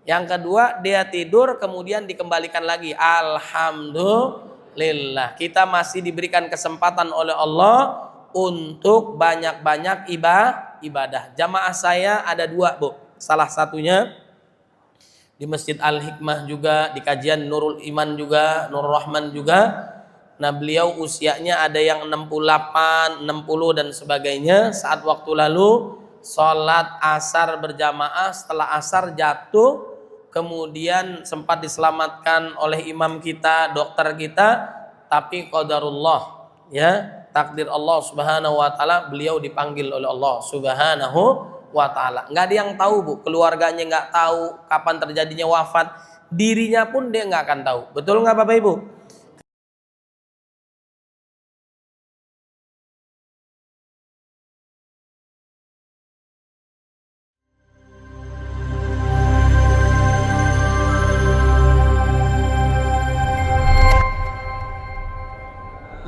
Yang kedua, dia tidur kemudian dikembalikan lagi. Alhamdulillah. Kita masih diberikan kesempatan oleh Allah untuk banyak-banyak ibadah. Jamaah saya ada 2, Bu. Salah satunya di Masjid Al-Hikmah juga, di kajian Nurul Iman juga, Nurul Rahman juga. Nah, beliau usianya ada yang 68, 60 dan sebagainya. Saat waktu lalu sholat asar berjamaah, setelah asar jatuh, kemudian sempat diselamatkan oleh imam kita, dokter kita, tapi qadarullah, ya, takdir Allah Subhanahu wa taala, beliau dipanggil oleh Allah Subhanahu wa taala. Nggak ada yang tahu, Bu, keluarganya nggak tahu kapan terjadinya wafat, dirinya pun dia nggak akan tahu. Betul nggak Bapak Ibu?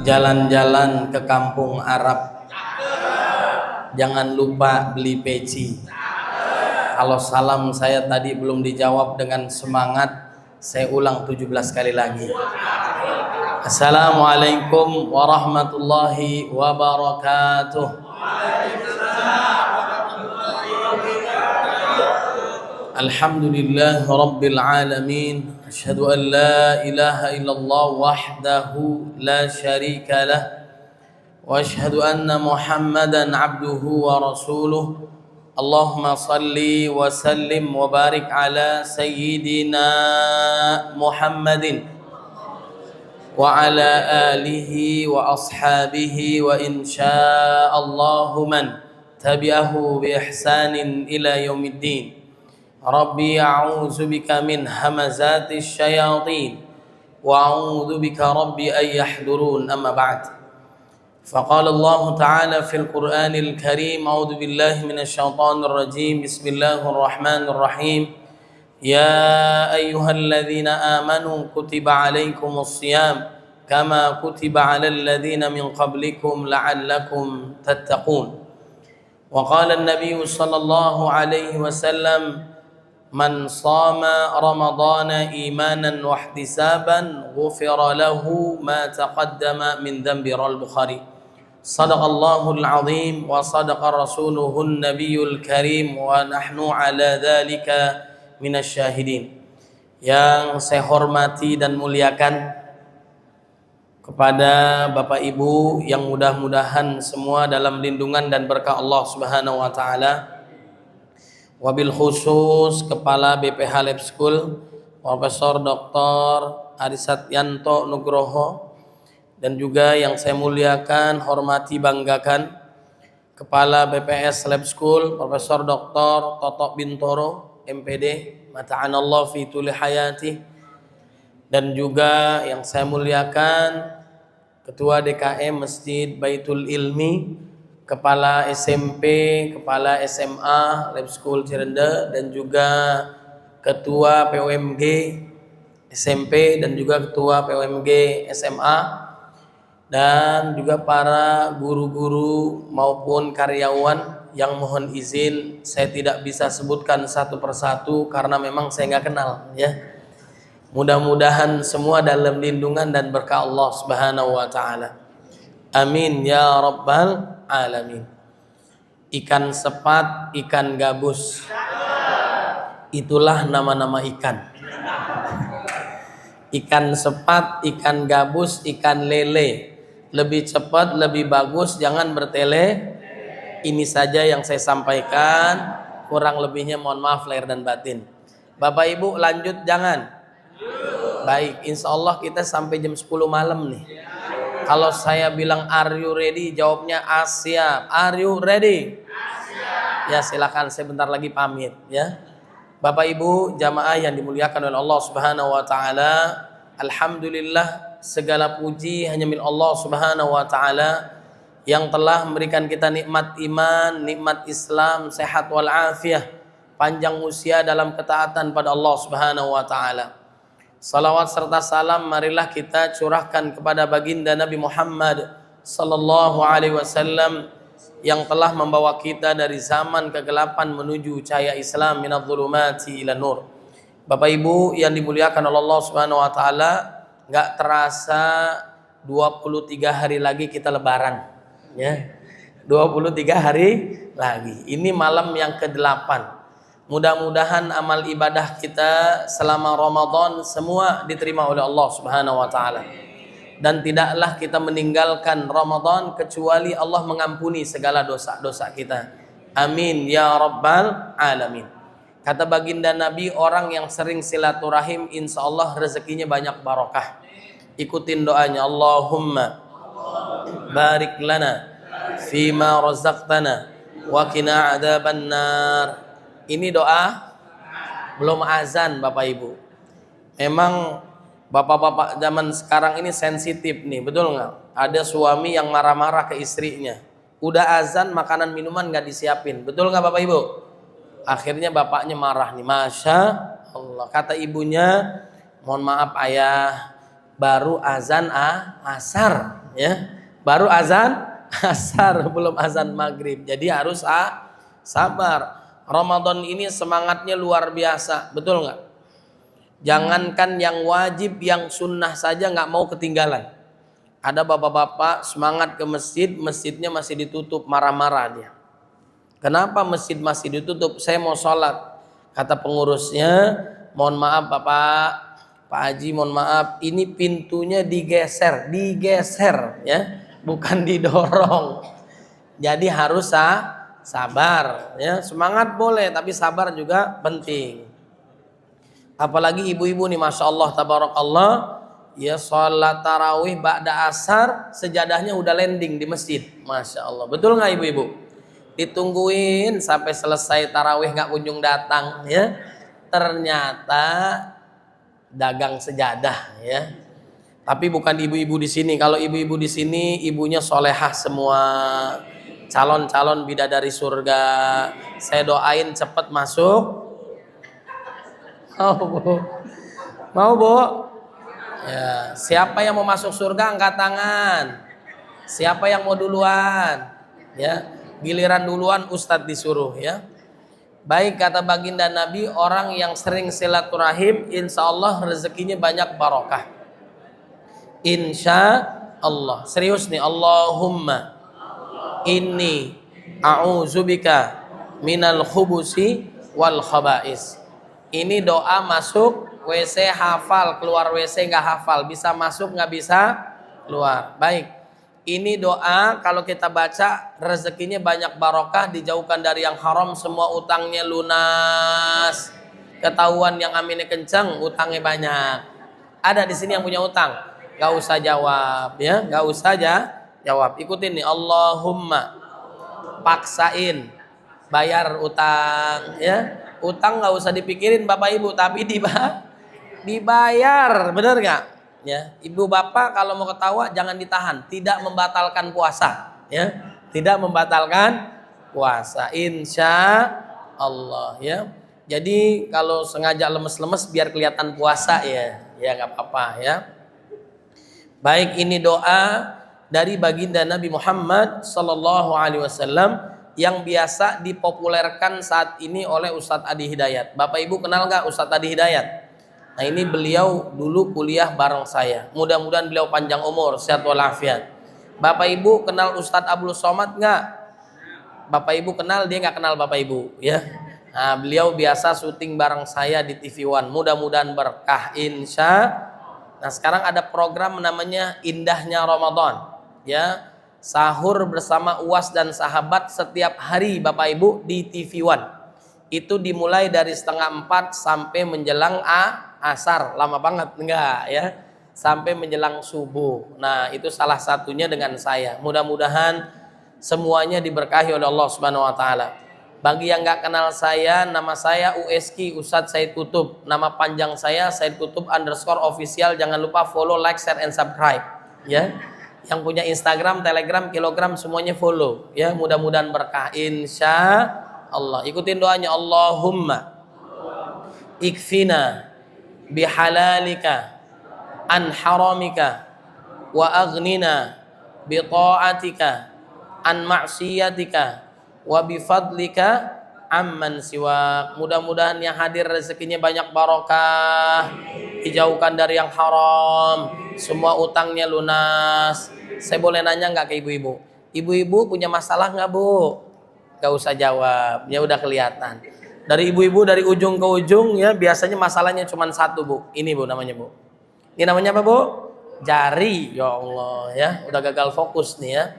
Jalan-jalan ke kampung Arab, jangan lupa beli peci. Kalau salam saya tadi belum dijawab dengan semangat, saya ulang 17 kali lagi. Assalamualaikum warahmatullahi wabarakatuh. Alhamdulillah Rabbil Alamin. Asyhadu an la ilaha illallah wahdahu la syarika lah, wa asyhadu anna Muhammadan abduhu wa rasuluh. Allahumma salli wa sallim wa barik ala sayyidina Muhammadin wa ala alihi wa ashabihi wa insyaallahu man tabi'ahu bi ihsanin ila yaumiddin. Rabbi a'udzu bika min hamazatis syayatin wa a'udzu bika rabbi ay yahdurun. Amma ba'd. Faqala Allah Ta'ala fil Qur'anil Karim, a'udzu billahi minasy syaithanir rajim. Bismillahirrahmanirrahim. Ya ayyuhalladzina amanu kutiba 'alaikumus shiyam kama kutiba 'alal ladzina min qablikum la'allakum tattaqun. Wa qala an-nabiy sallallahu alaihi wasallam, man shama ramadana imanan wa ihtisaban ghufira lahu ma taqaddama min dhanbi. Al-Bukhari. Sadaqallahul azim wa sadaqa rasuluhun nabiyul karim wa nahnu ala dzalika minasyahidin. Yang saya hormati dan muliakan kepada Bapak Ibu yang mudah-mudahan semua dalam lindungan dan berkah Allah Subhanahu wa taala. Wabil khusus Kepala BPH Lab School Profesor Dr. Arisatyanto Nugroho, dan juga yang saya muliakan, hormati, banggakan Kepala BPS Lab School Profesor Dr. Toto Bintoro MPD, mata'anallah fi tuli hayati, dan juga yang saya muliakan Ketua DKM Masjid Baitul Ilmi, Kepala SMP, Kepala SMA Lab School Cirende, dan juga Ketua POMG SMP dan juga Ketua POMG SMA, dan juga para guru-guru maupun karyawan yang mohon izin saya tidak bisa sebutkan satu persatu karena memang saya nggak kenal, ya. Mudah-mudahan semua dalam lindungan dan berkah Allah Subhanahu wa taala. Amin ya rabbal alamin. Ikan sepat, ikan gabus, itulah nama-nama ikan. Ikan sepat, ikan gabus, ikan lele. Lebih cepat, lebih bagus, jangan bertele. Ini saja yang saya sampaikan. Kurang lebihnya mohon maaf lahir dan batin. Bapak Ibu lanjut jangan? Baik, insya Allah kita sampai jam 10 malam nih. Kalau saya bilang are you ready, jawabnya siap. Are you ready? Siap. Ya silakan, saya bentar lagi pamit, ya. Bapak Ibu jamaah yang dimuliakan oleh Allah Subhanahu wa taala, alhamdulillah segala puji hanya milik Allah Subhanahu wa taala yang telah memberikan kita nikmat iman, nikmat Islam, sehat wal afiyah, panjang usia dalam ketaatan pada Allah Subhanahu wa taala. Salawat serta salam marilah kita curahkan kepada baginda Nabi Muhammad sallallahu alaihi wasallam yang telah membawa kita dari zaman kegelapan menuju cahaya Islam, minadh dhulumati ila nur. Bapak Ibu yang dimuliakan oleh Allah Subhanahu wa taala, nggak terasa 23 hari lagi kita lebaran, ya. 23 hari lagi. Ini malam yang ke-8. Mudah-mudahan amal ibadah kita selama Ramadan semua diterima oleh Allah Subhanahu wa taala. Dan tidaklah kita meninggalkan Ramadan kecuali Allah mengampuni segala dosa-dosa kita. Amin ya rabbal alamin. Kata baginda Nabi, orang yang sering silaturahim insya Allah rezekinya banyak barokah. Ikutin doanya, Allahumma barik lana fima razaqtana wa qina adzaban nar. Ini doa belum azan Bapak Ibu. Memang bapak-bapak zaman sekarang ini sensitif nih, betul nggak? Ada suami yang marah-marah ke istrinya. Udah azan makanan minuman nggak disiapin, betul nggak Bapak Ibu? Akhirnya bapaknya marah nih, Masya Allah. Kata ibunya, mohon maaf ayah, baru azan asar, ya, baru azan asar, belum azan maghrib. Jadi harus sabar. Ramadan ini semangatnya luar biasa, betul nggak? Jangankan yang wajib, yang sunnah saja nggak mau ketinggalan. Ada bapak-bapak semangat ke masjid, masjidnya masih ditutup, marah-marah dia. Kenapa masjid masih ditutup? Saya mau sholat. Kata pengurusnya, mohon maaf Bapak, Pak Haji, mohon maaf, ini pintunya digeser ya, bukan didorong. Jadi harus sabar, ya. Semangat boleh, tapi sabar juga penting. Apalagi ibu-ibu nih, masya Allah, tabarakallah, ya, sholat tarawih ba'da asar, sejadahnya udah landing di masjid, masya Allah. Betul nggak ibu-ibu? Ditungguin sampai selesai tarawih nggak kunjung datang, ya. Ternyata dagang sejadah, ya. Tapi bukan ibu-ibu di sini. Kalau ibu-ibu di sini ibunya solehah semua, calon-calon bidadari surga. Saya doain cepat masuk. Mau Bu? Mau Bu? Ya, siapa yang mau masuk surga angkat tangan. Siapa yang mau duluan? Ya. Giliran duluan Ustadz disuruh, ya. Baik, kata baginda Nabi, orang yang sering silaturahim insya Allah rezekinya banyak barokah. Insya Allah. Serius nih, Allahumma inni a'udzubika minal khubusi wal khaba'is. Ini doa masuk WC hafal, keluar WC nggak hafal, bisa masuk nggak bisa keluar. Baik. Ini doa kalau kita baca rezekinya banyak barokah, dijauhkan dari yang haram, semua utangnya lunas. Ketahuan yang aminnya kencang, utangnya banyak. Ada di sini yang punya utang, gak usah jawab, ya, gak usah jawab. Ikutin nih, Allahumma paksain bayar utang, ya. Utang gak usah dipikirin Bapak Ibu, tapi dibayar, bener gak? Ya, ibu bapak kalau mau ketawa jangan ditahan, tidak membatalkan puasa, ya, tidak membatalkan puasa, insya Allah, ya. Jadi kalau sengaja lemes-lemes biar kelihatan puasa, ya, ya nggak apa-apa, ya. Baik, ini doa dari baginda Nabi Muhammad Sallallahu Alaihi Wasallam yang biasa dipopulerkan saat ini oleh Ustadz Adi Hidayat. Bapak Ibu kenal nggak Ustadz Adi Hidayat? Nah, ini beliau dulu kuliah bareng saya. Mudah-mudahan beliau panjang umur, sehat walafiat. Bapak Ibu kenal Ustadz Abdul Somad nggak? Bapak Ibu kenal, dia nggak kenal Bapak Ibu, ya. Nah, beliau biasa syuting bareng saya di TV One. Mudah-mudahan berkah, insya. Nah, sekarang ada program namanya Indahnya Ramadan, ya. Sahur bersama UAS dan sahabat setiap hari Bapak Ibu di TV One. Itu dimulai dari 3:30 sampai menjelang asar, lama banget enggak, ya, sampai menjelang subuh. Nah, itu salah satunya dengan saya. Mudah-mudahan semuanya diberkahi oleh Allah Subhanahu wa taala. Bagi yang enggak kenal saya, nama saya USK Ustadz Said Kutub. Nama panjang saya Said Kutub _official. Jangan lupa follow, like, share, and subscribe, ya. Yang punya Instagram, Telegram, Kilogram semuanya follow, ya. Mudah-mudahan berkah, insya Allah. Ikutin doanya, Allahumma ikfina bihalalika an haramika wa aghnina bi ta'atika an ma'siyatika wa bi fadlika amman siwak. Mudah-mudahan yang hadir rezekinya banyak barokah, dijauhkan dari yang haram, semua utangnya lunas. Saya boleh nanya nggak ke ibu-ibu? Ibu-ibu punya masalah nggak, Bu? Gak usah jawab, ya udah kelihatan. Dari ibu-ibu dari ujung ke ujung ya biasanya masalahnya cuma satu, Bu. Ini, Bu, namanya, Bu. Ini namanya apa, Bu? Jari. Ya Allah ya, udah gagal fokus nih ya.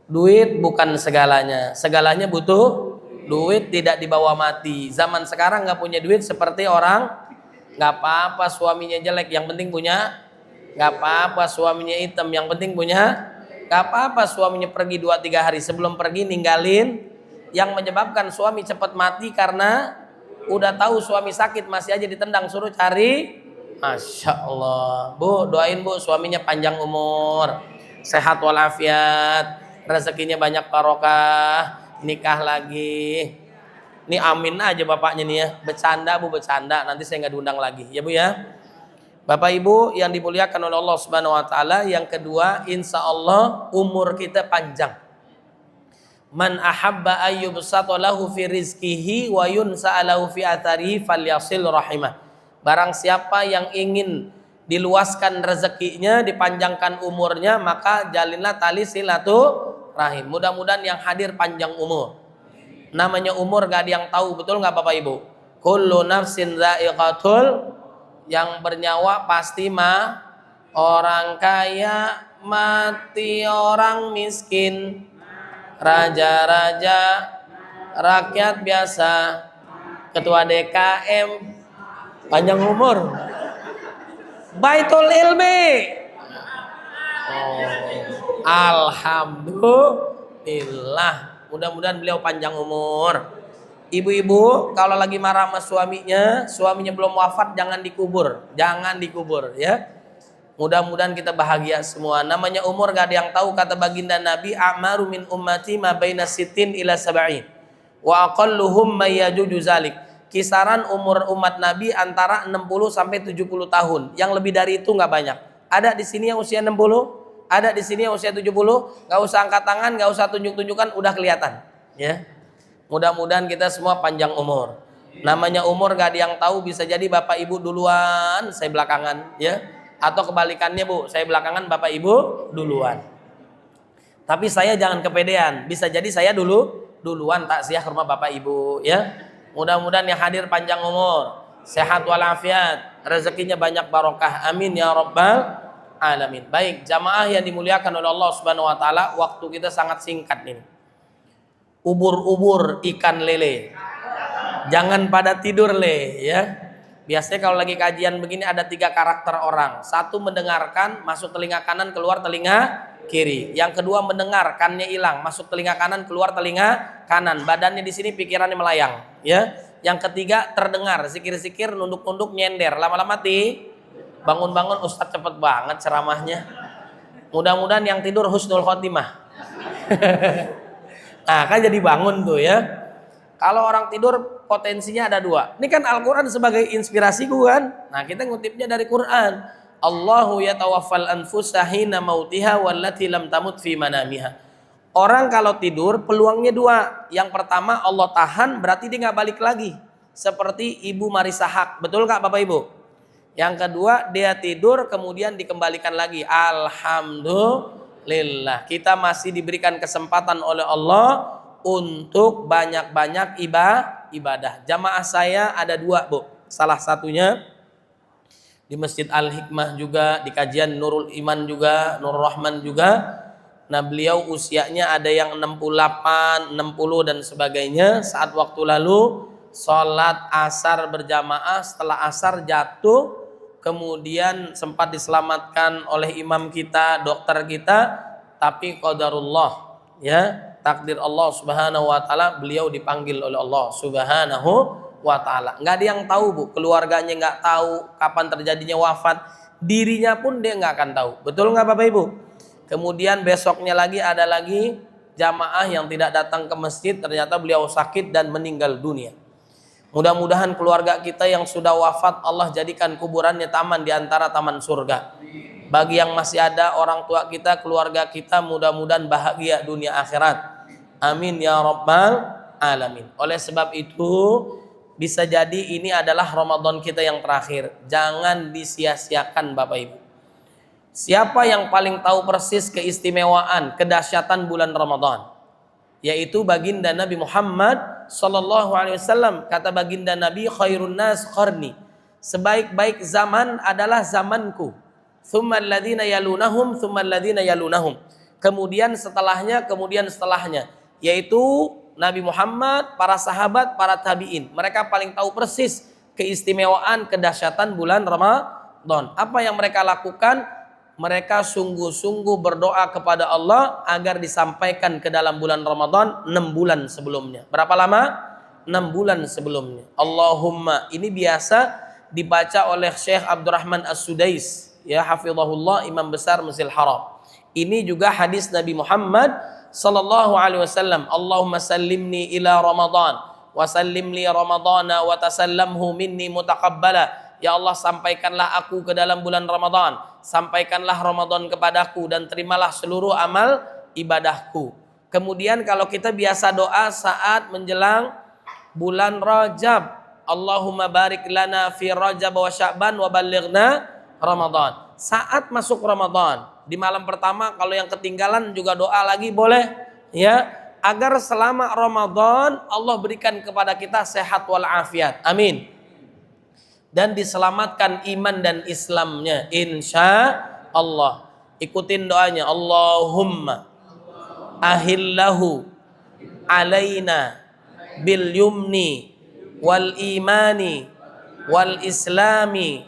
Duit bukan segalanya. Segalanya butuh duit, tidak dibawa mati. Zaman sekarang nggak punya duit seperti orang nggak apa-apa suaminya jelek, yang penting punya. Nggak apa-apa suaminya hitam, yang penting punya. Nggak apa-apa suaminya pergi 2-3 hari sebelum pergi ninggalin. Yang menyebabkan suami cepat mati karena udah tahu suami sakit masih aja ditendang suruh cari. Masya Allah, Bu, doain, Bu, suaminya panjang umur, sehat walafiat, rezekinya banyak barokah, nikah lagi. Ini amin aja bapaknya nih ya. Bercanda, Bu, bercanda, nanti saya nggak diundang lagi ya, Bu ya. Bapak Ibu yang dimuliakan oleh Allah Subhanahu wa taala, yang kedua, insya Allah umur kita panjang. Man ahabba ayyubsata lahu fi rizqihi wa yunsa'a lahu fi atharihi falyasil rahimah. Barang siapa yang ingin diluaskan rezekinya, dipanjangkan umurnya, maka jalinlah tali silaturahim. Mudah-mudahan yang hadir panjang umur. Namanya umur gak ada yang tahu, betul nggak Bapak Ibu? Kullu nafsin dha'iqatul, yang bernyawa pasti orang kaya mati, orang miskin, raja-raja, rakyat biasa, ketua DKM, panjang umur, Baitul Ilmi. Alhamdulillah, mudah-mudahan beliau panjang umur. Ibu-ibu kalau lagi marah sama suaminya belum wafat, jangan dikubur ya. Mudah-mudahan kita bahagia semua. Namanya umur gak ada yang tahu, kata baginda Nabi, a'maru min ummati ma baina sittin ila sab'in wa aqalluhum may yajuju zalik. Kisaran umur umat Nabi antara 60 sampai 70 tahun. Yang lebih dari itu nggak banyak. Ada di sini yang usia 60, ada di sini yang usia 70. Nggak usah angkat tangan, nggak usah tunjuk-tunjukkan, udah kelihatan ya. Mudah-mudahan kita semua panjang umur. Namanya umur gak ada yang tahu, bisa jadi Bapak Ibu duluan, saya belakangan ya. Atau kebalikannya, Bu, saya belakangan Bapak Ibu duluan. Tapi saya jangan kepedean, bisa jadi saya duluan taksiah ke rumah Bapak Ibu ya. Mudah-mudahan yang hadir panjang umur, sehat walafiat, rezekinya banyak barokah. Amin ya rabbal alamin. Baik, jamaah yang dimuliakan oleh Allah Subhanahu wa taala, waktu kita sangat singkat ini. Ubur-ubur ikan lele, jangan pada tidur le ya. Biasanya kalau lagi kajian begini ada 3 karakter orang. Satu mendengarkan, masuk telinga kanan, keluar telinga kiri. Yang kedua mendengarkannya hilang, masuk telinga kanan, keluar telinga kanan. Badannya di sini, pikirannya melayang. Ya. Yang ketiga terdengar, zikir-zikir, nunduk-nunduk, nyender. Lama-lama bangun-bangun, Ustadz cepet banget ceramahnya. Mudah-mudahan yang tidur husnul khotimah. Nah kan jadi bangun tuh ya. Kalau orang tidur potensinya ada 2. Ini kan Al-Quran sebagai inspirasi kan. Nah kita ngutipnya dari Quran. Allahu yatawaffal anfusa hina mautiha wallati lam tamut fi manamiha. Orang kalau tidur peluangnya 2. Yang pertama Allah tahan, berarti dia nggak balik lagi. Seperti Ibu Marisa Haq. Betul nggak Bapak Ibu? Yang kedua dia tidur kemudian dikembalikan lagi. Alhamdulillah. Kita masih diberikan kesempatan oleh Allah untuk banyak-banyak ibadah. Jamaah saya ada 2, Bu. Salah satunya di Masjid Al-Hikmah juga, di kajian Nurul Iman juga, Nurul Rahman juga. Nah beliau usianya ada yang 68, 60 dan sebagainya. Saat waktu lalu sholat asar berjamaah, setelah asar jatuh, kemudian sempat diselamatkan oleh imam kita, dokter kita, tapi qadarullah ya, takdir Allah Subhanahu wa taala, beliau dipanggil oleh Allah Subhanahu wa taala. Enggak ada yang tahu, Bu. Keluarganya enggak tahu kapan terjadinya wafat, dirinya pun dia enggak akan tahu. Betul enggak Bapak Ibu? Kemudian besoknya lagi ada lagi jamaah yang tidak datang ke masjid, ternyata beliau sakit dan meninggal dunia. Mudah-mudahan keluarga kita yang sudah wafat Allah jadikan kuburannya taman di antara taman surga. Bagi yang masih ada orang tua kita, keluarga kita, mudah-mudahan bahagia dunia akhirat. Amin ya rabbal alamin. Oleh sebab itu bisa jadi ini adalah Ramadan kita yang terakhir. Jangan disia-siakan Bapak Ibu. Siapa yang paling tahu persis keistimewaan, kedahsyatan bulan Ramadan? Yaitu baginda Nabi Muhammad sallallahu alaihi wasallam. Kata baginda Nabi, khairun nas qarni. Sebaik-baik zaman adalah zamanku. Tsummal ladzina yalunahum, tsummal ladzina yalunahum. Kemudian setelahnya, yaitu Nabi Muhammad, para sahabat, para tabi'in. Mereka paling tahu persis keistimewaan, kedahsyatan bulan Ramadan. Apa yang mereka lakukan? Mereka sungguh-sungguh berdoa kepada Allah agar disampaikan ke dalam bulan Ramadan 6 bulan sebelumnya. Berapa lama? 6 bulan sebelumnya. Allahumma, ini biasa dibaca oleh Syekh Abdurrahman As-Sudais, ya hafizahullah, imam besar Masjidil Haram. Ini juga hadis Nabi Muhammad sallallahu alaihi wasallam. Allahumma sallimni ila Ramadan wa sallim li Ramadana wa tasallamhu minni mutaqabbala. Ya Allah, sampaikanlah aku ke dalam bulan Ramadan, sampaikanlah Ramadan kepadaku, dan terimalah seluruh amal ibadahku. Kemudian kalau kita biasa doa saat menjelang bulan Rajab, Allahumma barik lana fi Rajab wa Sya'ban wa balighna Ramadan. Saat masuk Ramadan, di malam pertama kalau yang ketinggalan juga doa lagi boleh, ya, agar selama Ramadan Allah berikan kepada kita sehat wal afiat. Amin. Dan diselamatkan iman dan Islamnya, insya Allah. Ikutin doanya, Allahumma ahillahu alaina bil yumni wal imani wal islami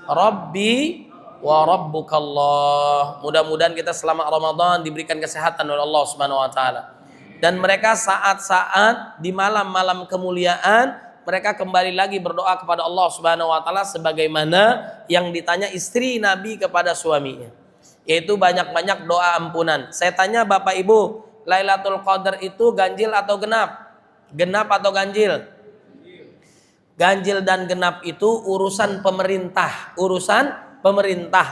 rabbi wa rabbukallah. Mudah-mudahan kita selama Ramadan diberikan kesehatan oleh Allah Subhanahu wa taala. Dan mereka saat-saat di malam-malam kemuliaan, mereka kembali lagi berdoa kepada Allah Subhanahu wa taala sebagaimana yang ditanya istri Nabi kepada suaminya, yaitu banyak-banyak doa ampunan. Saya tanya Bapak Ibu, Lailatul Qadar itu ganjil atau genap? Genap atau ganjil? Ganjil dan genap itu urusan pemerintah,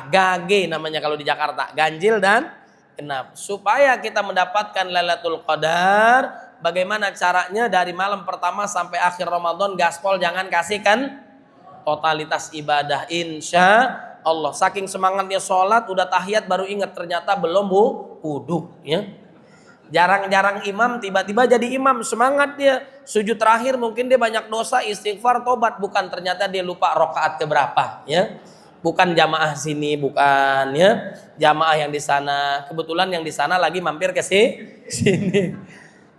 GAG namanya kalau di Jakarta, ganjil dan genap. Supaya kita mendapatkan Lailatul Qadar, bagaimana caranya? Dari malam pertama sampai akhir Ramadan gaspol, jangan kasihkan totalitas ibadah, insya Allah. Saking semangatnya sholat, udah tahiyat baru ingat ternyata belum wudu, ya. Jarang-jarang imam tiba-tiba jadi imam, semangat dia. Sujud terakhir mungkin dia banyak dosa, istighfar, tobat, bukan, ternyata dia lupa rakaat keberapa, ya. Bukan jamaah sini, bukan, ya. Jamaah yang di sana, kebetulan yang di sana lagi mampir ke sini.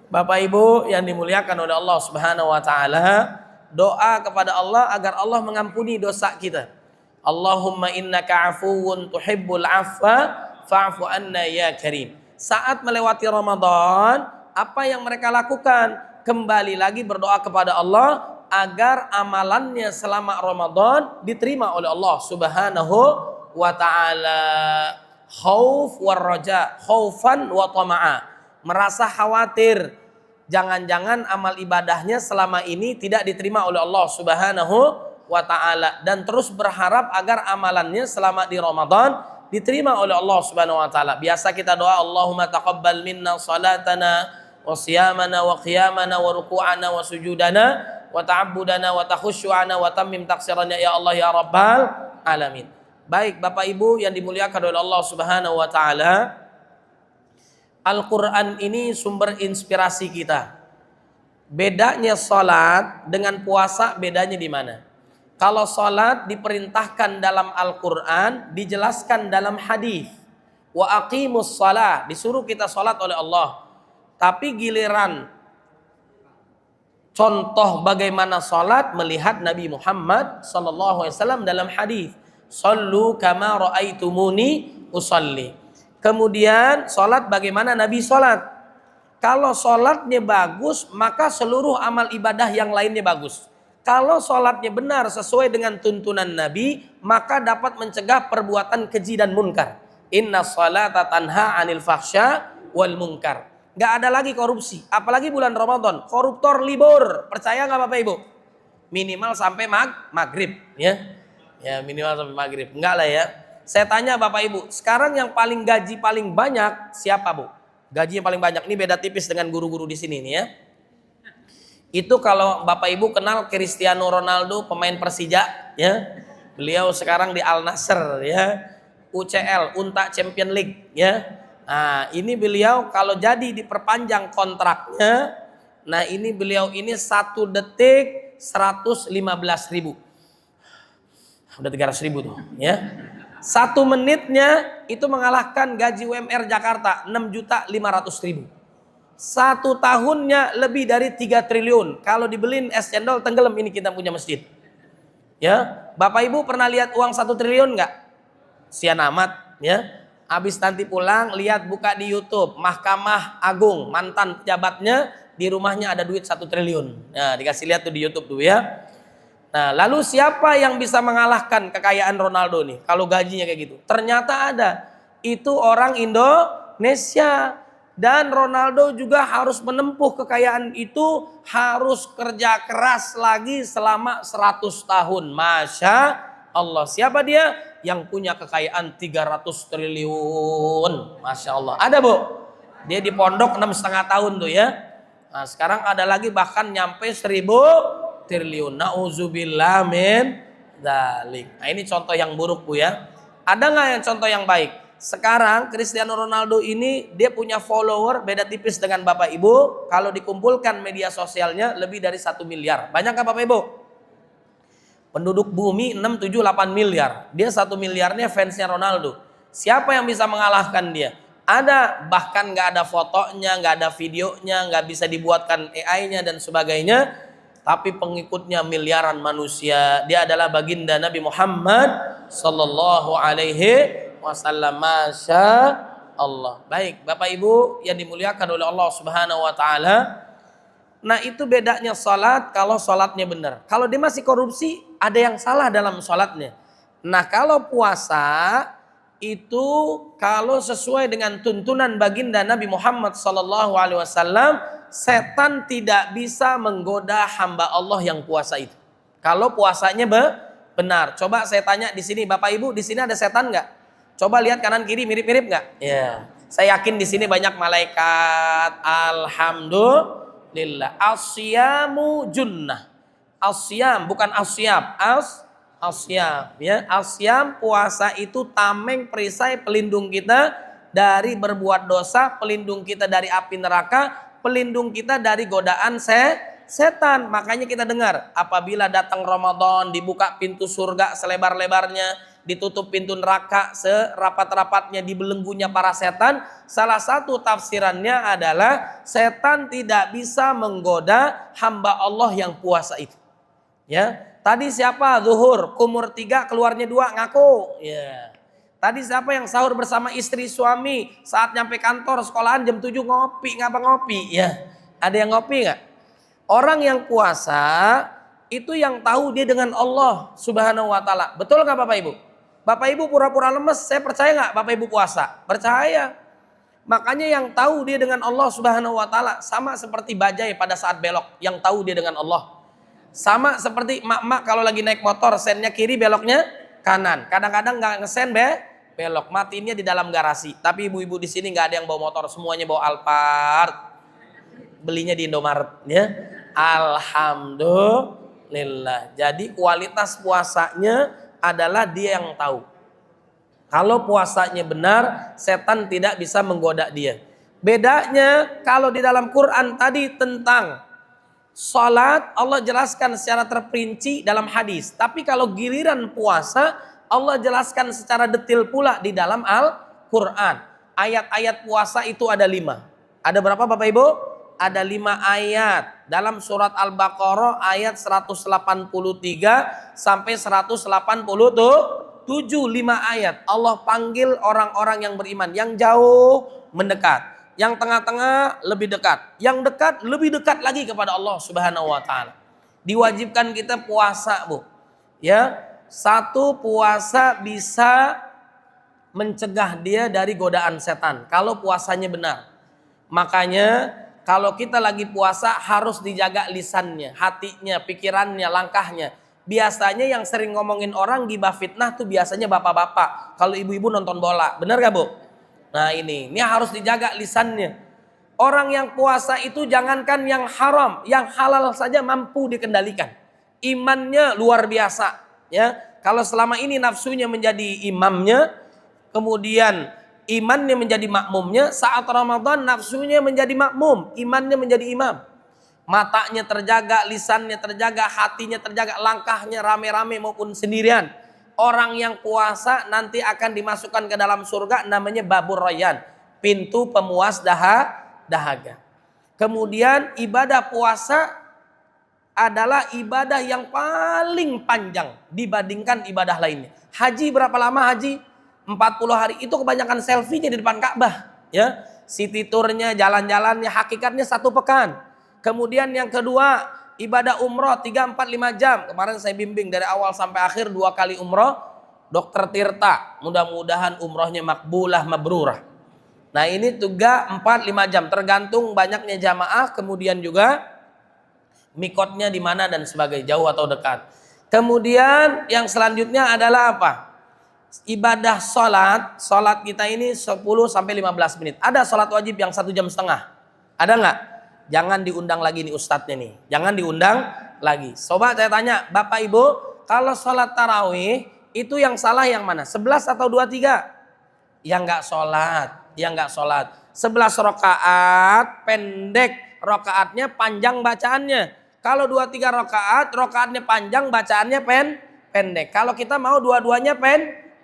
Bapak Ibu yang dimuliakan oleh Allah Subhanahu wa taala, doa kepada Allah agar Allah mengampuni dosa kita. Allahumma innaka afuwun tuhibbul afwa fa'fu anna ya karim. Saat melewati Ramadan, apa yang mereka lakukan? Kembali lagi berdoa kepada Allah agar amalannya selama Ramadan diterima oleh Allah Subhanahu wa taala. Khauf war raja, khaufan wa tama'a. Merasa khawatir jangan-jangan amal ibadahnya selama ini tidak diterima oleh Allah Subhanahu wa taala, dan terus berharap agar amalannya selama di Ramadan diterima oleh Allah Subhanahu wa taala. Biasa kita doa, Allahumma taqabbal minna salatana wa siyamana wa qiyamana wa ruku'ana wa sujudana wa ta'abbudana wa takhushu'ana wa tammim taksirana ya Allah ya rabbal alamin. Baik Bapak Ibu yang dimuliakan oleh Allah Subhanahu wa taala, Al-Quran ini sumber inspirasi kita. Bedanya sholat dengan puasa, bedanya di mana? Kalau sholat diperintahkan dalam Al-Quran, dijelaskan dalam hadis. Wa aqimus shalah, disuruh kita sholat oleh Allah. Tapi giliran contoh bagaimana sholat, melihat Nabi Muhammad SAW dalam hadis. Sallu kama ra'aitumuni usalli. Kemudian sholat bagaimana Nabi sholat. Kalau sholatnya bagus, maka seluruh amal ibadah yang lainnya bagus. Kalau sholatnya benar sesuai dengan tuntunan Nabi, maka dapat mencegah perbuatan keji dan munkar. Inna sholata tanha anil fahsya wal munkar. Gak ada lagi korupsi, apalagi bulan Ramadan. Koruptor libur, percaya gak Bapak Ibu? Minimal sampai maghrib, ya. Ya minimal sampai maghrib, enggak lah ya. Saya tanya Bapak Ibu, sekarang yang paling gaji paling banyak siapa Bu? Gaji yang paling banyak, ini beda tipis dengan guru-guru di sini nih ya. Itu kalau Bapak Ibu kenal Cristiano Ronaldo, pemain Persija, ya. Beliau sekarang di Al Nassr, ya. UCL, Unta Champion League, ya. Nah, ini beliau kalau jadi diperpanjang kontraknya, nah ini beliau ini 1 detik 115.000. Udah 300.000 tuh, ya. 1 menitnya itu mengalahkan gaji UMR Jakarta 6.500.000. 1 tahunnya lebih dari 3 triliun. Kalau dibeliin es cendol tenggelam ini kita punya masjid. Ya, Bapak Ibu pernah lihat uang 1 triliun nggak? Sian amat, ya. Habis nanti pulang lihat buka di YouTube Mahkamah Agung, mantan pejabatnya di rumahnya ada duit 1 triliun. Nah, dikasih lihat tuh di YouTube tuh, ya. Nah, lalu siapa yang bisa mengalahkan kekayaan Ronaldo nih? Kalau gajinya kayak gitu, ternyata ada. Itu orang Indonesia. Dan Ronaldo juga harus menempuh kekayaan itu, harus kerja keras lagi selama 100 tahun. Masya Allah. Siapa dia? Yang punya kekayaan 300 triliun. Masya Allah. Ada, Bu? Dia di pondok 6,5 tahun tuh, ya. Nah, sekarang ada lagi bahkan nyampe 1.000 triliun. Nauzubillah min dzalik. Nah, ini contoh yang buruk, Bu, ya. Ada nggak yang contoh yang baik? Sekarang Cristiano Ronaldo ini dia punya follower beda tipis dengan Bapak Ibu. Kalau dikumpulkan media sosialnya lebih dari 1 miliar. Banyak nggak Bapak Ibu? Penduduk bumi 6, 7, 8 miliar. Dia 1 miliarnya fansnya Ronaldo. Siapa yang bisa mengalahkan dia? Ada, bahkan nggak ada fotonya, nggak ada videonya, nggak bisa dibuatkan AI-nya dan sebagainya. Tapi pengikutnya miliaran manusia. Dia adalah baginda Nabi Muhammad sallallahu alaihi wasallam. Masya Allah. Baik, Bapak Ibu yang dimuliakan oleh Allah Subhanahu wa taala. Nah, itu bedanya salat kalau salatnya benar. Kalau dia masih korupsi, ada yang salah dalam salatnya. Nah, kalau puasa itu kalau sesuai dengan tuntunan baginda Nabi Muhammad sallallahu alaihi wasallam, setan tidak bisa menggoda hamba Allah yang puasa itu. Kalau puasanya benar. Coba saya tanya di sini, Bapak Ibu, di sini ada setan nggak? Coba lihat kanan kiri mirip-mirip nggak? Ya. Saya yakin di sini banyak malaikat. Alhamdulillah. Asyamu junnah. Asyam bukan asyab. Asyam, ya. Asyam puasa itu tameng perisai pelindung kita dari berbuat dosa, pelindung kita dari api neraka, pelindung kita dari godaan setan. Makanya kita dengar apabila datang Ramadan dibuka pintu surga selebar-lebarnya, ditutup pintu neraka serapat-rapatnya, dibelenggunya para setan. Salah satu tafsirannya adalah setan tidak bisa menggoda hamba Allah yang puasa itu. Ya, tadi siapa? Zuhur, kumur 3, keluarnya 2, ngaku. Ya. Tadi siapa yang sahur bersama istri suami, saat nyampe kantor sekolahan jam 7 ngopi, ngapa ngopi? Ya. Ada yang ngopi nggak? Orang yang puasa itu yang tahu dia dengan Allah Subhanahu wa taala. Betul nggak Bapak Ibu? Bapak Ibu pura-pura lemes, saya percaya nggak Bapak Ibu puasa? Percaya. Makanya yang tahu dia dengan Allah Subhanahu wa taala sama seperti bajai pada saat belok, yang tahu dia dengan Allah. Sama seperti mak-mak kalau lagi naik motor, sennya kiri beloknya kanan. Kadang-kadang nggak ngesen belok, matinya di dalam garasi. Tapi ibu-ibu di sini nggak ada yang bawa motor, semuanya bawa Alphard. Belinya di Indomaret, ya. Alhamdulillah. Jadi kualitas puasanya adalah dia yang tahu. Kalau puasanya benar, setan tidak bisa menggoda dia. Bedanya kalau di dalam Quran tadi tentang salat, Allah jelaskan secara terperinci dalam hadis. Tapi kalau giliran puasa, Allah jelaskan secara detail pula di dalam Al-Quran. Ayat-ayat puasa itu ada 5. Ada berapa Bapak Ibu? Ada 5 ayat. Dalam surat Al-Baqarah ayat 183 sampai 187, 5 ayat. Allah panggil orang-orang yang beriman. Yang jauh mendekat, yang tengah-tengah lebih dekat, yang dekat lebih dekat lagi kepada Allah Subhanahu wa taala. Diwajibkan kita puasa, Bu. Ya, satu puasa bisa mencegah dia dari godaan setan kalau puasanya benar. Makanya kalau kita lagi puasa harus dijaga lisannya, hatinya, pikirannya, langkahnya. Biasanya yang sering ngomongin orang gibah fitnah tuh biasanya bapak-bapak. Kalau ibu-ibu nonton bola, benar gak Bu? Nah ini harus dijaga lisannya. Orang yang puasa itu jangankan yang haram, yang halal saja mampu dikendalikan. Imannya luar biasa, ya. Kalau selama ini nafsunya menjadi imamnya, kemudian imannya menjadi makmumnya, saat Ramadan nafsunya menjadi makmum, imannya menjadi imam. Matanya terjaga, lisannya terjaga, hatinya terjaga, langkahnya rame-rame maupun sendirian. Orang yang puasa nanti akan dimasukkan ke dalam surga, namanya Babur Rayyan, pintu pemuas dahaga. Kemudian ibadah puasa adalah ibadah yang paling panjang dibandingkan ibadah lainnya. Haji berapa lama haji? 40 hari. Itu kebanyakan selfie-nya di depan Ka'bah, ya. City tour-nya, jalan-jalannya, hakikatnya 1 pekan. Kemudian yang kedua, ibadah umroh 3, 4, 5 jam. Kemarin saya bimbing dari awal sampai akhir 2 kali umroh. Dokter Tirta, mudah-mudahan umrohnya makbulah, mabrurah. Nah ini 3, 4, 5 jam. Tergantung banyaknya jamaah, kemudian juga mikotnya di mana dan sebagai jauh atau dekat. Kemudian yang selanjutnya adalah apa? Ibadah sholat kita ini 10 sampai 15 menit. Ada sholat wajib yang 1,5 jam. Ada nggak? Jangan diundang lagi nih ustadznya nih. Jangan diundang lagi. Coba saya tanya, Bapak Ibu, kalau sholat tarawih itu yang salah yang mana? 11 atau 23? Yang nggak sholat. 11 rakaat pendek rakaatnya, panjang bacaannya. Kalau 2-3 rakaat, rakaatnya panjang, bacaannya pendek. Kalau kita mau dua-duanya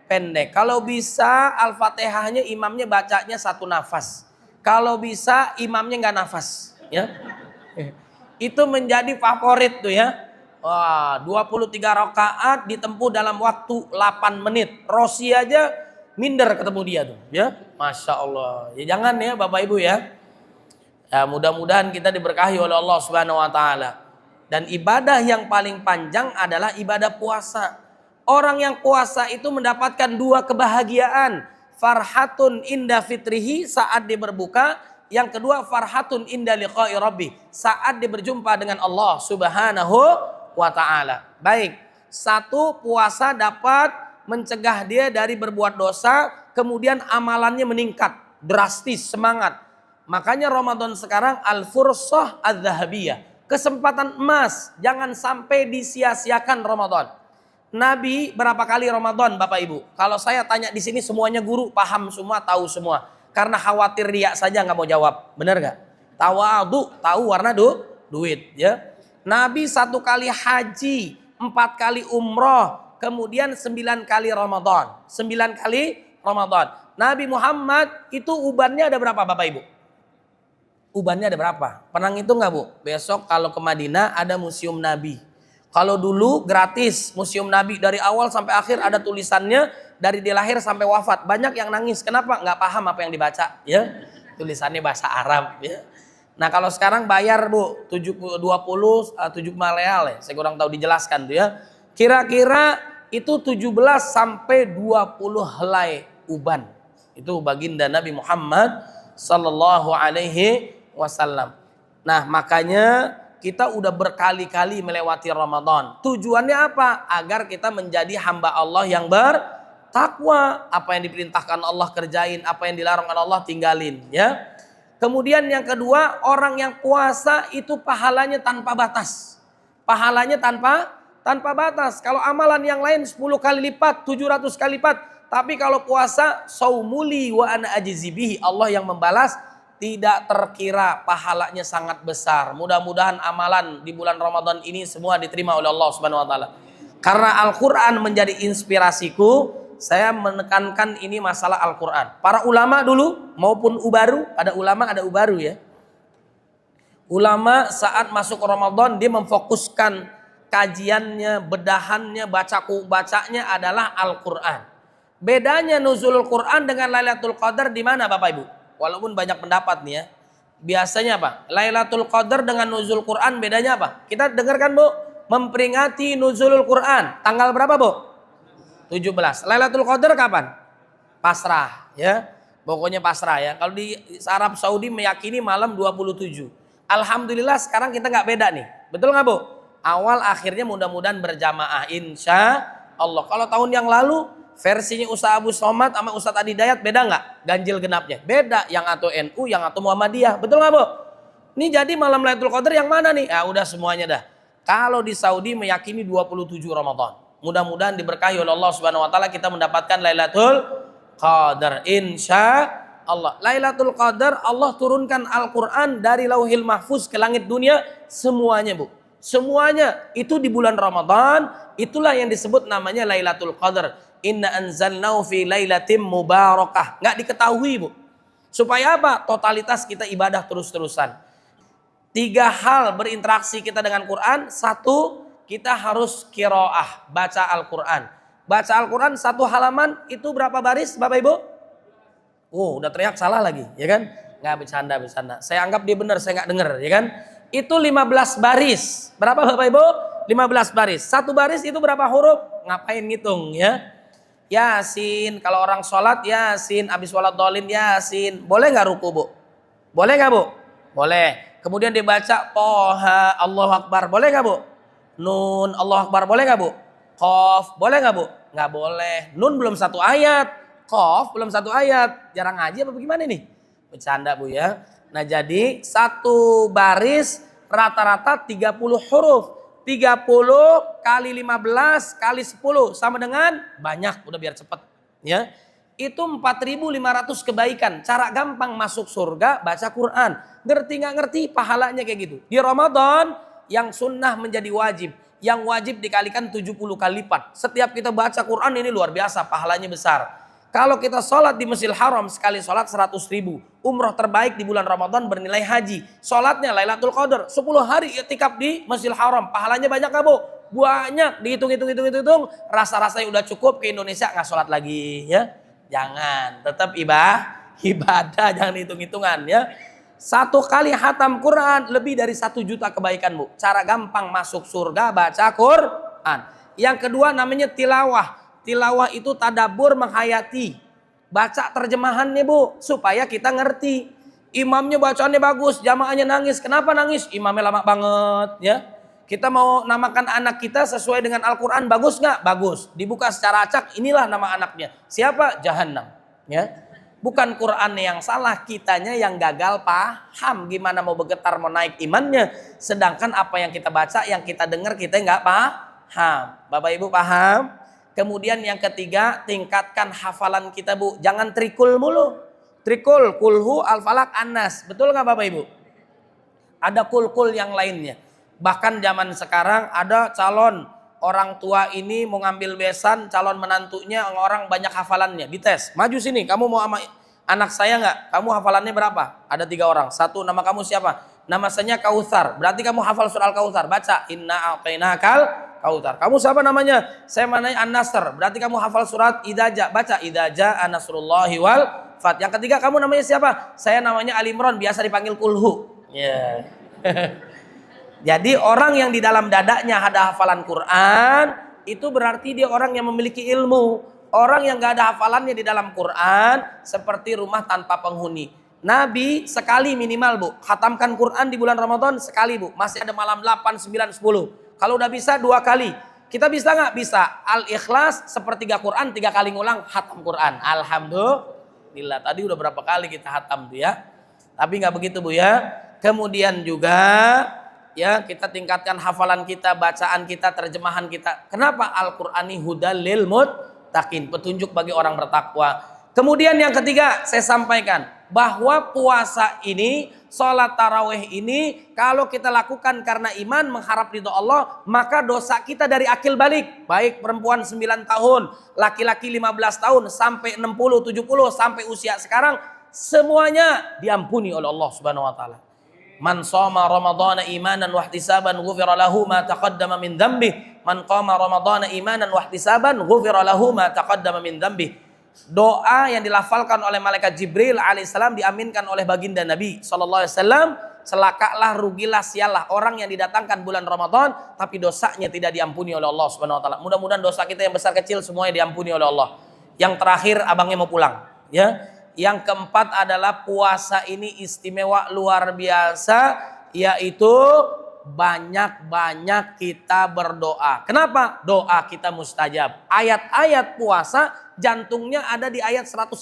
pendek. Kalau bisa Al-Fatihahnya imamnya bacanya 1 nafas. Kalau bisa imamnya nggak nafas, ya. Itu menjadi favorit tuh, ya. Wah, 23 rakaat ditempuh dalam waktu 8 menit. Rossi aja minder ketemu dia tuh, ya. Masya Allah. Ya jangan ya Bapak Ibu ya. Ya mudah-mudahan kita diberkahi oleh Allah Subhanahu wa taala. Dan ibadah yang paling panjang adalah ibadah puasa. Orang yang puasa itu mendapatkan 2 kebahagiaan. Farhatun inda fitrihi, saat dia berbuka. Yang kedua, farhatun inda liqa'i rabbih, saat dia berjumpa dengan Allah Subhanahu wa ta'ala. Baik, 1, puasa dapat mencegah dia dari berbuat dosa. Kemudian amalannya meningkat drastis, semangat. Makanya Ramadan sekarang al-fursah adz-dzahabiyah, kesempatan emas, jangan sampai disia-siakan Ramadan. Nabi berapa kali Ramadan Bapak Ibu? Kalau saya tanya di sini semuanya guru paham semua, tahu semua. Karena khawatir riya saja nggak mau jawab, benar nggak? Tawadu, tahu warna duit, ya. Nabi 1 kali haji, 4 kali umroh, kemudian 9 kali Ramadan, 9 kali Ramadan. Nabi Muhammad itu ubannya ada berapa Bapak Ibu? Ubannya ada berapa? Pernah ngitung nggak Bu? Besok kalau ke Madinah ada museum Nabi. Kalau dulu gratis museum Nabi, dari awal sampai akhir ada tulisannya, dari dia lahir sampai wafat. Banyak yang nangis, kenapa? Nggak paham apa yang dibaca, ya. Tulisannya bahasa Arab, ya. Nah kalau sekarang bayar Bu, 70 real ya, saya kurang tahu dijelaskan tuh ya. Kira-kira itu 17 sampai 20 helai uban. Itu baginda Nabi Muhammad sallallahu alaihi wasallam. Nah makanya kita udah berkali-kali melewati Ramadan. Tujuannya apa? Agar kita menjadi hamba Allah yang bertakwa. Apa yang diperintahkan Allah kerjain, apa yang dilarang Allah tinggalin, ya. Kemudian yang kedua, orang yang puasa itu pahalanya tanpa batas. Pahalanya tanpa batas. Kalau amalan yang lain 10 kali lipat, 700 kali lipat. Tapi kalau puasa, saumuli wa ana ajzibihi, Allah yang membalas, tidak terkira, pahalanya sangat besar. Mudah-mudahan amalan di bulan Ramadan ini semua diterima oleh Allah Subhanahu wa taala. Karena Al-Qur'an menjadi inspirasiku, saya menekankan ini masalah Al-Qur'an. Para ulama dulu maupun ubaru, ada ulama ada ubaru ya. Ulama saat masuk Ramadan dia memfokuskan kajiannya, bedahannya, bacanya adalah Al-Qur'an. Bedanya nuzulul Quran dengan Lailatul Qadar di mana Bapak Ibu? Walaupun banyak pendapat nih ya. Biasanya apa? Lailatul Qadar dengan nuzul Quran bedanya apa? Kita dengarkan Bu, memperingati nuzulul Quran. Tanggal berapa Bu? 17. Lailatul Qadar kapan? Pasrah ya. Pokoknya pasrah ya. Kalau di Arab Saudi meyakini malam 27. Alhamdulillah sekarang kita nggak beda nih. Betul nggak Bu? Awal akhirnya mudah-mudahan berjamaah insya Allah. Kalau tahun yang lalu Versinya Ustaz Abu Somad sama Ustaz Adi Dayat beda nggak? Ganjil genapnya beda. Yang atau NU, yang atau Muhammadiyah, betul nggak Bu? Ini jadi malam Lailatul Qadar yang mana nih? Ah udah semuanya dah. Kalau di Saudi meyakini 27 Ramadan. Mudah-mudahan diberkahi oleh Allah Subhanahu wa taala kita mendapatkan Lailatul Qadar insya Allah. Lailatul Qadar Allah turunkan Al-Qur'an dari Lauhil Mahfuz ke langit dunia semuanya, Bu. Semuanya itu di bulan Ramadan, itulah yang disebut namanya Lailatul Qadar. Inna anzalnahu fi lailatin mubarakah. Enggak diketahui, Bu. Supaya apa? Totalitas kita ibadah terus-terusan. 3 hal berinteraksi kita dengan Quran. 1, kita harus qiraah, baca Al-Quran. Baca Al-Quran 1 halaman itu berapa baris Bapak Ibu? Oh udah teriak salah lagi ya kan? Nggak bercanda. Saya anggap dia benar, saya nggak dengar ya kan? Itu 15 baris. Berapa Bapak Ibu? 15 baris. 1 baris itu berapa huruf? Ngapain ngitung ya? Yasin, kalau orang sholat Yasin, habis sholat dolin Yasin. Boleh nggak ruku Bu? Boleh nggak Bu? Boleh. Kemudian dibaca Toha, Allahu Akbar, boleh nggak Bu? Nun, Allahu Akbar, boleh nggak Bu? Qaf, boleh nggak Bu? Nggak boleh. Nun belum 1 ayat, Qaf belum 1 ayat. Jarang ngaji apa bagaimana nih? Bercanda Bu ya. Nah jadi 1 baris rata-rata 30 huruf. 30 kali 15 kali 10 sama dengan banyak, udah biar cepet ya. Itu 4.500 kebaikan. Cara gampang masuk surga baca Quran. Ngerti nggak ngerti pahalanya kayak gitu. Di Ramadan yang sunnah menjadi wajib. Yang wajib dikalikan 70 kali lipat. Setiap kita baca Quran ini luar biasa, pahalanya besar. Kalau kita sholat di Masjidil Haram sekali sholat 100.000. Umroh terbaik di bulan Ramadan bernilai haji. Sholatnya Lailatul Qadar 10 hari iktikaf di Masjidil Haram. Pahalanya banyak nggak Bu? Banyak. Dihitung. Rasa-rasanya udah cukup ke Indonesia nggak sholat lagi ya. Jangan, tetap ibadah, jangan hitung-hitungan ya. 1 kali hatam Quran lebih dari 1 juta kebaikan Bu. Cara gampang masuk surga baca Quran. Yang kedua namanya tilawah. Tilawah itu tadabbur menghayati. Baca terjemahannya Bu, supaya kita ngerti. Imamnya bacaannya bagus, jamaahnya nangis. Kenapa nangis? Imamnya lama banget ya. Kita mau namakan anak kita sesuai dengan Al-Quran, bagus nggak? Bagus. Dibuka secara acak, inilah nama anaknya. Siapa? Jahannam. Ya. Bukan Quran yang salah, kitanya yang gagal paham. Gimana mau bergetar, mau naik imannya. Sedangkan apa yang kita baca, yang kita dengar, kita nggak paham. Bapak Ibu paham? Kemudian yang ketiga, tingkatkan hafalan kita Bu. Jangan trikul mulu. Trikul, kulhu, al-falak, an-nas. Betul nggak Bapak Ibu? Ada kul-kul yang lainnya. Bahkan zaman sekarang ada calon orang tua ini mau ngambil besan, calon menantunya orang banyak hafalannya, dites. Maju sini, kamu mau sama anak saya nggak? Kamu hafalannya berapa? Ada 3 orang. 1, nama kamu siapa? Nama saya Kautsar. Berarti kamu hafal surah Al-Kautsar. Baca, inna a'tainakal Kautsar. Kamu siapa namanya? Saya namanya An-Nasr. Berarti kamu hafal surat Idza. Baca, Idza jaa nasrullahi wal fath. Yang ketiga, kamu namanya siapa? Saya namanya Ali Imran, biasa dipanggil Kulhu. Ya. Yeah. Jadi orang yang di dalam dadanya ada hafalan Quran, itu berarti dia orang yang memiliki ilmu. Orang yang gak ada hafalannya di dalam Quran, seperti rumah tanpa penghuni. Nabi sekali minimal Bu, khatamkan Quran di bulan Ramadan sekali Bu. Masih ada malam 8, 9, 10. Kalau udah bisa 2 kali. Kita bisa gak? Bisa. Al-Ikhlas sepertiga Quran, 3 kali ngulang khatam Quran. Alhamdulillah. Tadi udah berapa kali kita khatam tuh ya. Tapi gak begitu Bu ya. Kemudian juga ya kita tingkatkan hafalan kita, bacaan kita, terjemahan kita. Kenapa? Al-Qur'ani hudal lil muttaqin, petunjuk bagi orang bertakwa. Kemudian yang ketiga saya sampaikan bahwa puasa ini, sholat tarawih ini kalau kita lakukan karena iman mengharap ridho Allah, maka dosa kita dari akil balik, baik perempuan 9 tahun, laki-laki 15 tahun sampai 60, 70 sampai usia sekarang semuanya diampuni oleh Allah Subhanahu wa taala. Man shoma ramadhana imanan wa ihtisaban ghufira lahu ma taqaddama min dhanbi. Man qama ramadhana imanan wa ihtisaban ghufira lahu ma taqaddama min dhanbi. Doa yang dilafalkan oleh malaikat Jibril alaihissalam diaminkan oleh baginda Nabi sallallahu alaihi wasallam. Celakalah, rugilah, sialah orang yang didatangkan bulan Ramadan tapi dosanya tidak diampuni oleh Allah Subhanahu wa taala. Mudah-mudahan dosa kita yang besar kecil semuanya diampuni oleh Allah. Yang terakhir abangnya mau pulang, ya. Yang keempat adalah puasa ini istimewa luar biasa, yaitu banyak-banyak kita berdoa. Kenapa? Doa kita mustajab. Ayat-ayat puasa jantungnya ada di ayat 186.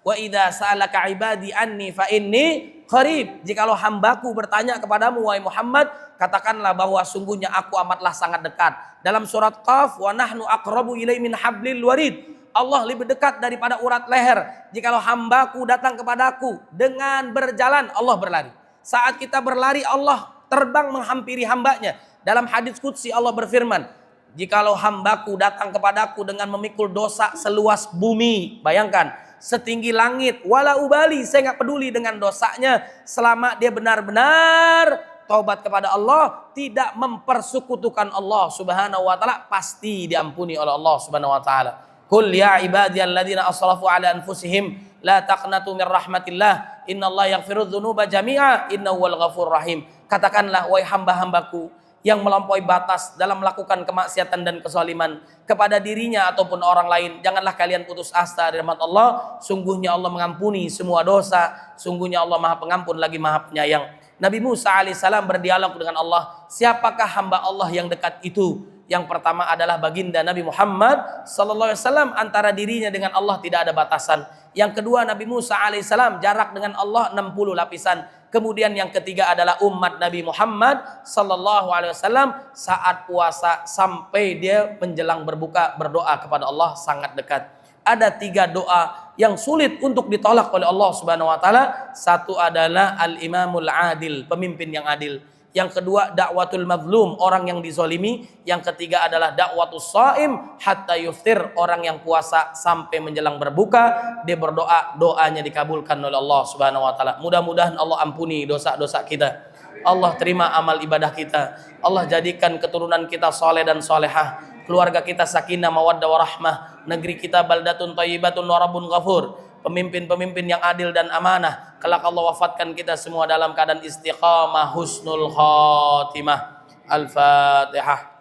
Wa idza sa'alaka ibadi anni fa inni qarib. Jikalau hambaku bertanya kepadamu wahai Muhammad, katakanlah bahwa sungguhnya aku amatlah sangat dekat. Dalam surat Qaf, wa nahnu aqrabu ilaihi min hablil warid. Allah lebih dekat daripada urat leher. Jikalau hambaku datang kepadaku dengan berjalan, Allah berlari. Saat kita berlari, Allah terbang menghampiri hambanya. Dalam hadis qudsi Allah berfirman, jikalau hambaku datang kepadaku dengan memikul dosa seluas bumi, bayangkan, setinggi langit, wala ubali, saya nggak peduli dengan dosanya, selama dia benar-benar taubat kepada Allah, tidak mempersekutukan Allah subhanahu wa ta'ala, pasti diampuni oleh Allah subhanahu wa ta'ala. Qul ya ibadiyalladzina asrafu ala anfusihim la taqnatu min rahmatillah innallaha yaghfirudz dzunuba jami'a innahu wal ghafurur rahim. Katakanlah wahai hamba-hambaku yang melampaui batas dalam melakukan kemaksiatan dan kezaliman kepada dirinya ataupun orang lain, janganlah kalian putus asa dari rahmat Allah. Sungguhnya Allah mengampuni semua dosa. Sungguhnya Allah Maha Pengampun lagi Maha Penyayang. Nabi Musa alaihissalam berdialog dengan Allah. Siapakah hamba Allah yang dekat itu? Yang pertama adalah baginda Nabi Muhammad sallallahu alaihi wasallam, antara dirinya dengan Allah tidak ada batasan. Yang kedua, Nabi Musa alaihissalam jarak dengan Allah 60 lapisan. Kemudian yang ketiga adalah umat Nabi Muhammad sallallahu alaihi wasallam saat puasa sampai dia menjelang berbuka berdoa kepada Allah sangat dekat. Ada 3 doa yang sulit untuk ditolak oleh Allah Subhanahu wa taala. Satu adalah al-imamul adil, pemimpin yang adil. Yang kedua dakwatul mazlum, orang yang dizolimi. Yang ketiga adalah dakwatus shaim hatta yuftir, orang yang puasa sampai menjelang berbuka dia berdoa, doanya dikabulkan oleh Allah Subhanahu wa taala. Mudah-mudahan Allah ampuni dosa-dosa kita. Allah terima amal ibadah kita. Allah jadikan keturunan kita soleh dan solehah, keluarga kita sakinah mawaddah warahmah, negeri kita baldatun thayyibatun wa rabbun ghafur. Pemimpin-pemimpin yang adil dan amanah, kelak Allah wafatkan kita semua dalam keadaan istiqamah husnul khatimah. Al-Fatihah.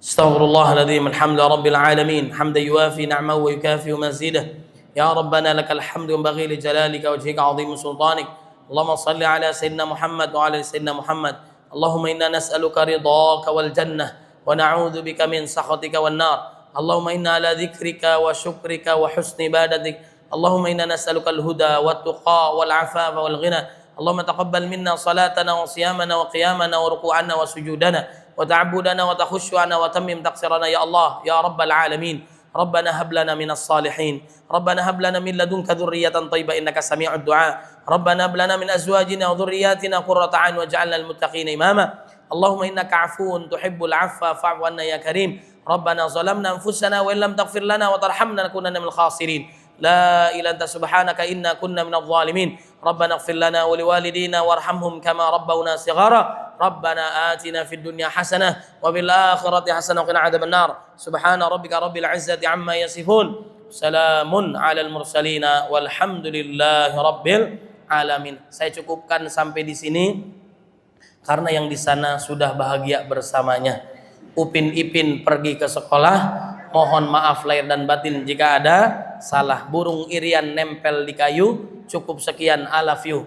Astaghfirullahaladzim. Alhamdulillah rabbil alamin, hamdan yuwafi ni'mahu wa yukafi mazidah. Ya Rabbana lakal hamdu yanbaghi li jalalika wajhika 'azim sultanik. Allahumma salli ala sayyidina Muhammad wa ala sayyidina Muhammad. Allahumma inna nas'aluka ridhaka wal jannah wa na'udzu bika min sakhatika wan nar. Allahumma inna ala dzikrika wa syukrika wa husni ibadatik. Allahumma inna nas'aluka al-huda wat tuqa wal afafa wal ghina. Allahumma taqabbal minna salatana wa siyamana wa qiyamana wa ruku'ana wa sujudana wa ta'abbudana wa takhushu'ana wa tammim taqsirana ya Allah ya rabbal alamin. ربنا هب لنا من الصالحين ربنا هب لنا من لدنك ذرية طيبة إنك سميع الدعاء ربنا هب لنا من أزواجنا وذرياتنا قرة أعين واجعلنا للمتقين إماما اللهم إنك عفو تحب العفو فاعف عنا يا كريم ربنا ظلمنا أنفسنا وإن لم تغفر لنا وترحمنا لنكونن من الخاسرين لا إله إلا أنت سبحانك إنا كنا من الظالمين ربنا اغفر لنا ولوالدينا وارحمهم كما ربونا صغارا ربنا آتنا في الدنيا حسنة وفي الآخرة حسنة وقنا عذاب النار سبحان ربك رب العزة عما يصفون سلام على المرسلين والحمد لله رب العالمين. Saya cukupkan sampai di sini karena yang di sana sudah bahagia bersamanya. Upin Ipin pergi ke sekolah, mohon maaf lahir dan batin jika ada salah. Burung irian nempel di kayu. Cukup sekian, I love you.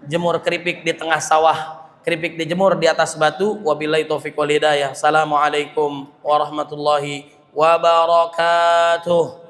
Jemur keripik di tengah sawah, keripik dijemur di atas batu. Wabillahi taufiq wal hidayah. Assalamualaikum warahmatullahi wabarakatuh.